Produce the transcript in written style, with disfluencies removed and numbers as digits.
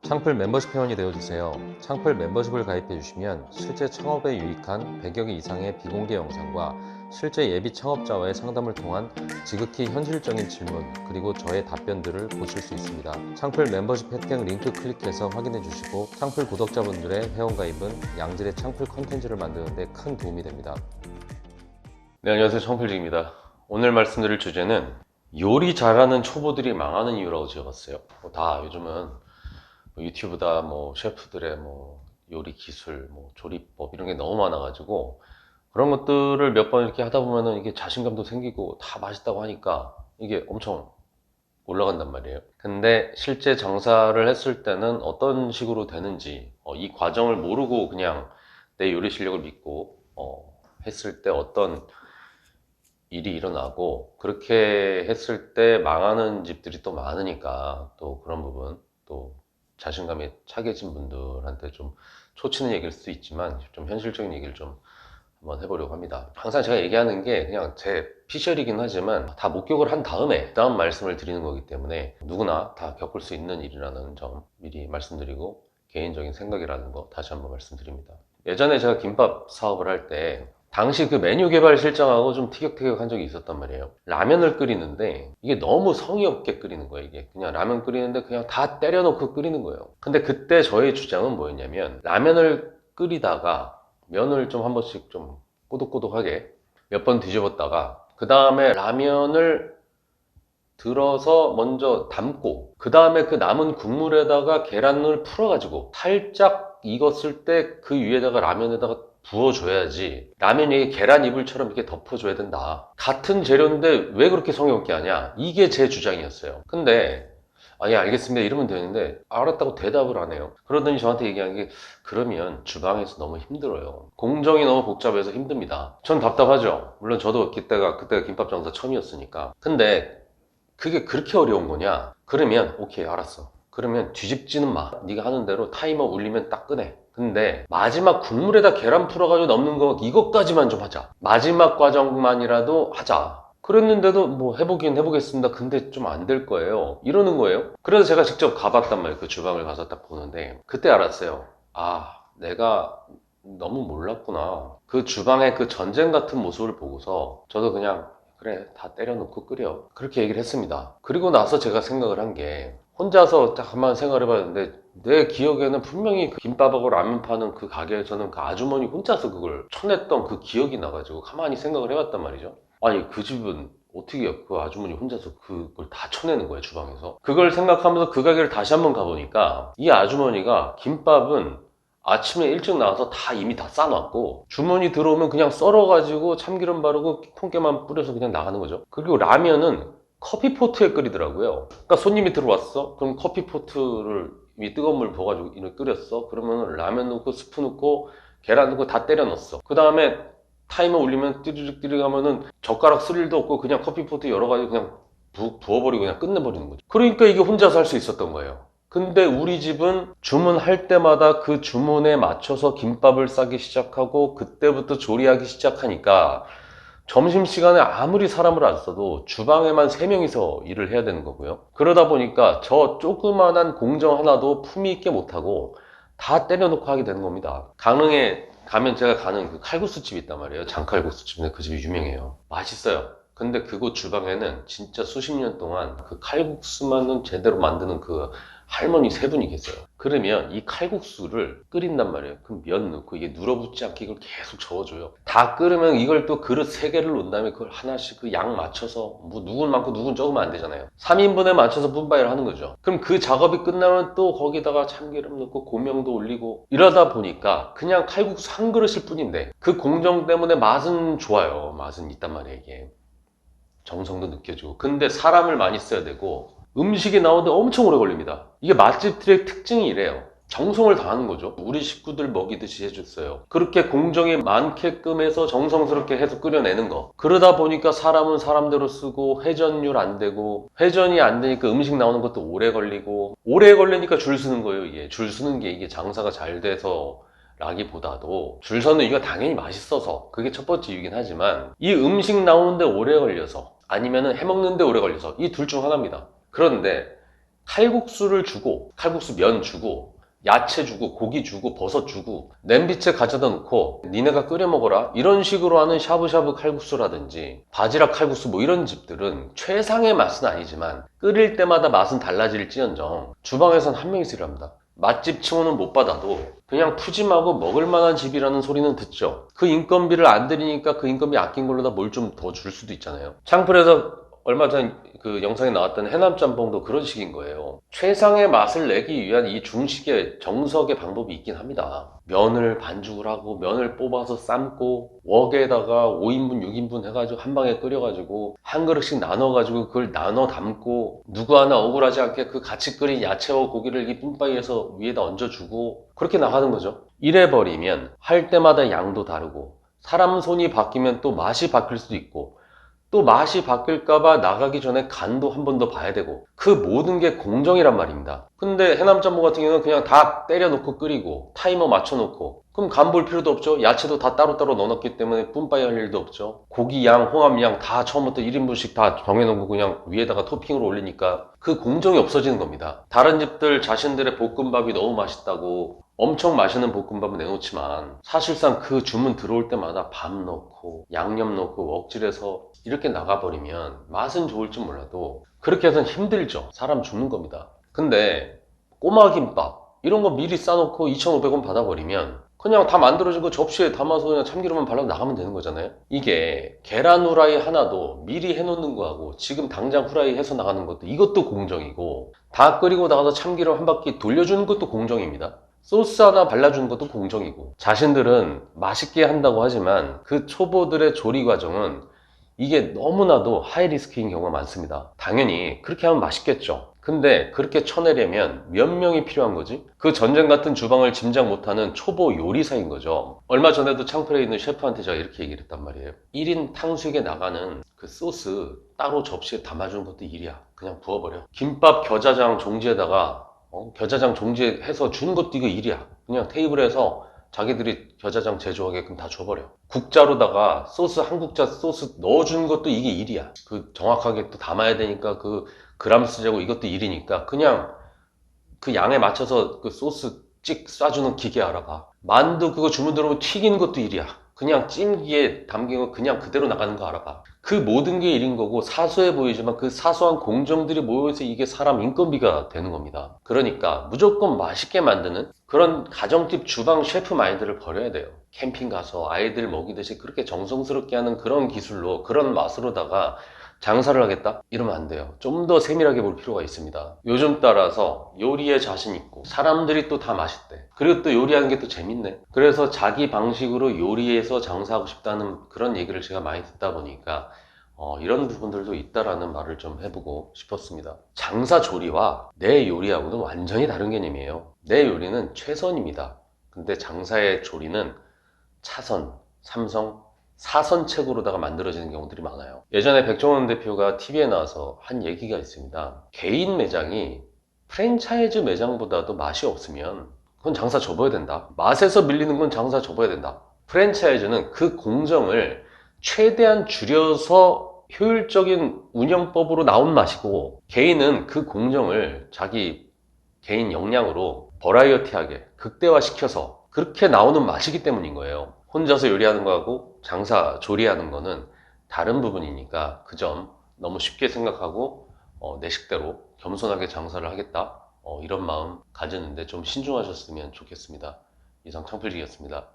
창풀 멤버십 회원이 되어주세요. 창풀 멤버십을 가입해주시면 실제 창업에 유익한 100여 개 이상의 비공개 영상과 실제 예비 창업자와의 상담을 통한 지극히 현실적인 질문 그리고 저의 답변들을 보실 수 있습니다. 창풀 멤버십 혜택 링크 클릭해서 확인해주시고 창풀 구독자분들의 회원가입은 양질의 창풀 컨텐츠를 만드는 데 큰 도움이 됩니다. 네, 안녕하세요. 창풀직입니다. 오늘 말씀드릴 주제는 요리 잘하는 초보들이 망하는 이유라고 지어봤어요. 다 요즘은 유튜브다 셰프들의 요리 기술, 조리법 이런 게 너무 많아가지고 그런 것들을 몇 번 이렇게 하다 보면은 이게 자신감도 생기고 다 맛있다고 하니까 이게 엄청 올라간단 말이에요. 근데 실제 장사를 했을 때는 어떤 식으로 되는지 이 과정을 모르고 그냥 내 요리 실력을 믿고 했을 때 어떤 일이 일어나고 그렇게 했을 때 망하는 집들이 또 많으니까 또 그런 부분 또 자신감이 차게진 분들한테 좀 초치는 얘기일 수도 있지만 좀 현실적인 얘기를 좀 한번 해보려고 합니다. 항상 제가 얘기하는 게 그냥 제 피셜이긴 하지만 다 목격을 한 다음에 그다음 말씀을 드리는 거기 때문에 누구나 다 겪을 수 있는 일이라는 점 미리 말씀드리고 개인적인 생각이라는 거 다시 한번 말씀드립니다. 예전에 제가 김밥 사업을 할 때 당시 그 메뉴 개발 실장하고 좀 티격태격한 적이 있었단 말이에요. 라면을 끓이는데 이게 너무 성의 없게 끓이는 거예요. 이게 그냥 라면 끓이는데 그냥 다 때려놓고 끓이는 거예요. 근데 그때 저의 주장은 뭐였냐면 라면을 끓이다가 면을 좀 한 번씩 좀 꼬독꼬독하게 몇 번 뒤집었다가 그 다음에 라면을 들어서 먼저 담고 그 다음에 그 남은 국물에다가 계란을 풀어가지고 살짝 익었을 때 그 위에다가 라면에다가 부어줘야지 라면이 계란 이불처럼 이렇게 덮어줘야 된다. 같은 재료인데 왜 그렇게 성의 없게 하냐, 이게 제 주장이었어요. 근데 예 알겠습니다 이러면 되는데 알았다고 대답을 안 해요. 그러더니 저한테 얘기한 게 그러면 주방에서 너무 힘들어요. 공정이 너무 복잡해서 힘듭니다. 전 답답하죠. 물론 저도 그때가 김밥 장사 처음이었으니까. 근데 그게 그렇게 어려운 거냐? 그러면 오케이 알았어. 그러면 뒤집지는 마. 네가 하는 대로 타이머 울리면 딱 끄내. 근데 마지막 국물에다 계란 풀어가지고 넣는 거 이것까지만 좀 하자. 마지막 과정만이라도 하자. 그랬는데도 해보긴 해보겠습니다. 근데 좀 안 될 거예요. 이러는 거예요. 그래서 제가 직접 가봤단 말이에요. 그 주방을 가서 딱 보는데 그때 알았어요. 내가 너무 몰랐구나. 그 주방의 그 전쟁 같은 모습을 보고서 저도 그냥 그래 다 때려놓고 끓여 그렇게 얘기를 했습니다. 그리고 나서 제가 생각을 한 게 혼자서 딱 한번 생각을 해봤는데 내 기억에는 분명히 그 김밥하고 라면 파는 그 가게에서는 그 아주머니 혼자서 그걸 쳐냈던 그 기억이 나가지고 가만히 생각을 해봤단 말이죠. 아니 그 집은 어떻게 그 아주머니 혼자서 그걸 다 쳐내는 거예요 주방에서. 그걸 생각하면서 그 가게를 다시 한번 가보니까 이 아주머니가 김밥은 아침에 일찍 나와서 다 이미 다 싸놨고 주문이 들어오면 그냥 썰어가지고 참기름 바르고 통깨만 뿌려서 그냥 나가는 거죠. 그리고 라면은 커피포트에 끓이더라고요. 그러니까 손님이 들어왔어? 그럼 커피포트를 이 뜨거운 물 부어가지고 이렇게 끓였어? 그러면 라면 넣고 스프 넣고 계란 넣고 다 때려 넣었어. 그 다음에 타이머 울리면 띠르륵 띠르륵 하면은 젓가락 쓸 일도 없고 그냥 커피포트 열어가지고 그냥 부어버리고 그냥 끝내버리는 거죠. 그러니까 이게 혼자서 할 수 있었던 거예요. 근데 우리 집은 주문할 때마다 그 주문에 맞춰서 김밥을 싸기 시작하고 그때부터 조리하기 시작하니까 점심시간에 아무리 사람을 안 써도 주방에만 3명이서 일을 해야 되는 거고요. 그러다 보니까 저 조그만한 공정 하나도 품위 있게 못하고 다 때려놓고 하게 되는 겁니다. 강릉에 가면 제가 가는 그 칼국수집이 있단 말이에요. 장칼국수집인데 그 집이 유명해요. 맛있어요. 근데 그곳 주방에는 진짜 수십 년 동안 그 칼국수만은 제대로 만드는 그 할머니 3분이 계세요. 그러면 이 칼국수를 끓인단 말이에요. 그럼 면 넣고 이게 눌어붙지 않게 이걸 계속 저어줘요. 다 끓으면 이걸 또 그릇 3개를 놓은 다음에 그걸 하나씩 그 양 맞춰서 누군 많고 누군 적으면 안 되잖아요. 3인분에 맞춰서 분바이를 하는 거죠. 그럼 그 작업이 끝나면 또 거기다가 참기름 넣고 고명도 올리고 이러다 보니까 그냥 칼국수 한 그릇일 뿐인데 그 공정 때문에 맛은 좋아요. 맛은 있단 말이에요 이게. 정성도 느껴지고. 근데 사람을 많이 써야 되고 음식이 나오는데 엄청 오래 걸립니다. 이게 맛집들의 특징이 이래요. 정성을 다하는 거죠. 우리 식구들 먹이듯이 해줬어요. 그렇게 공정이 많게끔 해서 정성스럽게 해서 끓여내는 거. 그러다 보니까 사람은 사람대로 쓰고 회전율 안 되고 회전이 안 되니까 음식 나오는 것도 오래 걸리고 오래 걸리니까 줄 서는 거예요. 이게 줄 서는 게 이게 장사가 잘 돼서 라기보다도 줄 서는 이유가 당연히 맛있어서 그게 첫 번째 이유긴 하지만 이 음식 나오는데 오래 걸려서 아니면은 해먹는데 오래 걸려서 이 둘 중 하나입니다. 그런데 칼국수를 주고, 칼국수 면 주고, 야채 주고, 고기 주고, 버섯 주고, 냄비채 가져다 놓고 니네가 끓여 먹어라, 이런 식으로 하는 샤브샤브 칼국수라든지 바지락 칼국수 뭐 이런 집들은 최상의 맛은 아니지만 끓일 때마다 맛은 달라질지언정 주방에선 한 명이서 일합니다. 맛집 칭호는 못 받아도 그냥 푸짐하고 먹을만한 집이라는 소리는 듣죠. 그 인건비를 안 들이니까 그 인건비 아낀 걸로다 뭘 좀 더 줄 수도 있잖아요. 창풀에서 얼마 전 그 영상에 나왔던 해남짬뽕도 그런 식인 거예요. 최상의 맛을 내기 위한 이 중식의 정석의 방법이 있긴 합니다. 면을 반죽을 하고 면을 뽑아서 삶고 웍에다가 5인분 6인분 해가지고 한 방에 끓여가지고 한 그릇씩 나눠가지고 그걸 나눠 담고 누구 하나 억울하지 않게 그 같이 끓인 야채와 고기를 이 뿜빠이에서 위에다 얹어주고 그렇게 나가는 거죠. 이래버리면 할 때마다 양도 다르고 사람 손이 바뀌면 또 맛이 바뀔 수도 있고 또 맛이 바뀔까봐 나가기 전에 간도 한 번 더 봐야 되고 그 모든 게 공정이란 말입니다. 근데 해남짬뽕 같은 경우는 그냥 다 때려놓고 끓이고 타이머 맞춰놓고 그럼 간 볼 필요도 없죠. 야채도 다 따로따로 넣어놨기 때문에 뿜빠이 할 일도 없죠. 고기 양, 홍합 양 다 처음부터 1인분씩 다 정해놓고 그냥 위에다가 토핑으로 올리니까 그 공정이 없어지는 겁니다. 다른 집들 자신들의 볶음밥이 너무 맛있다고 엄청 맛있는 볶음밥을 내놓지만 사실상 그 주문 들어올 때마다 밥 넣고 양념 넣고 웍질해서 이렇게 나가버리면 맛은 좋을지 몰라도 그렇게 해서는 힘들죠. 사람 죽는 겁니다. 근데 꼬마김밥 이런 거 미리 싸놓고 2,500원 받아버리면 그냥 다 만들어진 거 접시에 담아서 그냥 참기름만 발라서 나가면 되는 거잖아요. 이게 계란 후라이 하나도 미리 해놓는 거하고 지금 당장 후라이 해서 나가는 것도 이것도 공정이고 다 끓이고 나가서 참기름 한 바퀴 돌려주는 것도 공정입니다. 소스 하나 발라주는 것도 공정이고 자신들은 맛있게 한다고 하지만 그 초보들의 조리 과정은 이게 너무나도 하이리스크인 경우가 많습니다. 당연히 그렇게 하면 맛있겠죠. 근데 그렇게 쳐내려면 몇 명이 필요한 거지? 그 전쟁 같은 주방을 짐작 못하는 초보 요리사인 거죠. 얼마 전에도 창풀에 있는 셰프한테 제가 이렇게 얘기를 했단 말이에요. 1인 탕수육에 나가는 그 소스 따로 접시에 담아주는 것도 일이야. 그냥 부어버려. 김밥 겨자장 종지에다가 겨자장 종지해서 주는 것도 이거 일이야. 그냥 테이블에서 자기들이 겨자장 제조하게끔 다 줘버려. 국자로다가 소스 한 국자 소스 넣어주는 것도 이게 일이야. 그 정확하게 또 담아야 되니까 그 그람수 재고 이것도 일이니까 그냥 그 양에 맞춰서 그 소스 찍 쏴주는 기계 알아봐. 만두 그거 주문 들어오면 튀기는 것도 일이야. 그냥 찜기에 담긴 거 그냥 그대로 나가는 거 알아봐. 그 모든 게 일인 거고 사소해 보이지만 그 사소한 공정들이 모여서 이게 사람 인건비가 되는 겁니다. 그러니까 무조건 맛있게 만드는 그런 가정집 주방 셰프 마인드를 버려야 돼요. 캠핑 가서 아이들 먹이듯이 그렇게 정성스럽게 하는 그런 기술로 그런 맛으로다가 장사를 하겠다? 이러면 안 돼요. 좀 더 세밀하게 볼 필요가 있습니다. 요즘 따라서 요리에 자신 있고 사람들이 또 다 맛있대. 그리고 또 요리하는 게 또 재밌네. 그래서 자기 방식으로 요리해서 장사하고 싶다는 그런 얘기를 제가 많이 듣다 보니까 이런 부분들도 있다라는 말을 좀 해보고 싶었습니다. 장사 조리와 내 요리하고는 완전히 다른 개념이에요. 내 요리는 최선입니다. 근데 장사의 조리는 차선, 삼성, 사선책으로다가 만들어지는 경우들이 많아요. 예전에 백종원 대표가 TV에 나와서 한 얘기가 있습니다. 개인 매장이 프랜차이즈 매장보다도 맛이 없으면 그건 장사 접어야 된다. 맛에서 밀리는 건 장사 접어야 된다. 프랜차이즈는 그 공정을 최대한 줄여서 효율적인 운영법으로 나온 맛이고 개인은 그 공정을 자기 개인 역량으로 버라이어티하게 극대화시켜서 그렇게 나오는 맛이기 때문인 거예요. 혼자서 요리하는 거하고 장사 조리하는 거는 다른 부분이니까 그 점 너무 쉽게 생각하고 내 식대로 겸손하게 장사를 하겠다 이런 마음 가졌는데 좀 신중하셨으면 좋겠습니다. 이상 창필직이었습니다.